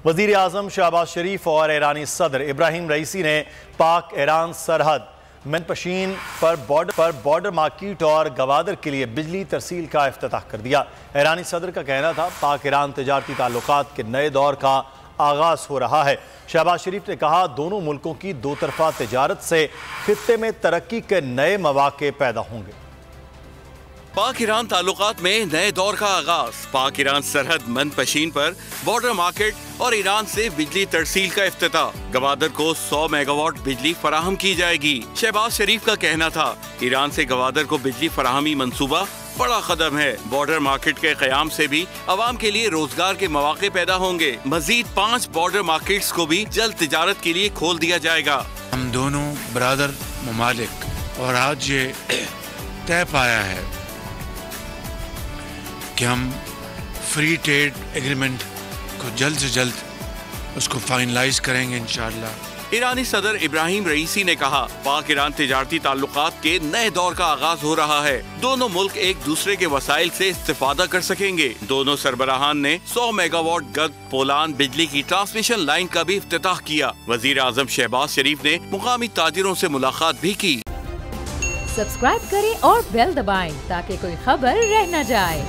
وزیر اعظم شہباز شریف اور ایرانی صدر ابراہیم رئیسی نے پاک ایران سرحد منپشین پر بارڈر مارکیٹ اور گوادر کے لیے بجلی ترسیل کا افتتاح کر دیا۔ ایرانی صدر کا کہنا تھا پاک ایران تجارتی تعلقات کے نئے دور کا آغاز ہو رہا ہے۔ شہباز شریف نے کہا دونوں ملکوں کی دو طرفہ تجارت سے خطے میں ترقی کے نئے مواقع پیدا ہوں گے۔ پاک ایران تعلقات میں نئے دور کا آغاز، پاک ایران سرحد منپشین پر بارڈر مارکیٹ اور ایران سے بجلی ترسیل کا افتتاح، گوادر کو 100 میگا واٹ بجلی فراہم کی جائے گی۔ شہباز شریف کا کہنا تھا ایران سے گوادر کو بجلی فراہمی منصوبہ بڑا قدم ہے، بارڈر مارکیٹ کے قیام سے بھی عوام کے لیے روزگار کے مواقع پیدا ہوں گے۔ مزید 5 بارڈر مارکیٹس کو بھی جلد تجارت کے لیے کھول دیا جائے گا۔ ہم دونوں برادر ممالک اور آج یہ طے پایا ہے کہ ہم فری ٹریڈ ایگریمنٹ کو جلد سے جلد اس کو فائنلائز کریں گے انشاءاللہ۔ ایرانی صدر ابراہیم رئیسی نے کہا پاک ایران تجارتی تعلقات کے نئے دور کا آغاز ہو رہا ہے، دونوں ملک ایک دوسرے کے وسائل سے استفادہ کر سکیں گے۔ دونوں سربراہان نے 100 میگا واٹ گد پولان بجلی کی ٹرانسمیشن لائن کا بھی افتتاح کیا۔ وزیر اعظم شہباز شریف نے مقامی تاجروں سے ملاقات بھی کی۔ سبسکرائب کریں اور بیل دبائیں تاکہ کوئی خبر رہ نہ جائے۔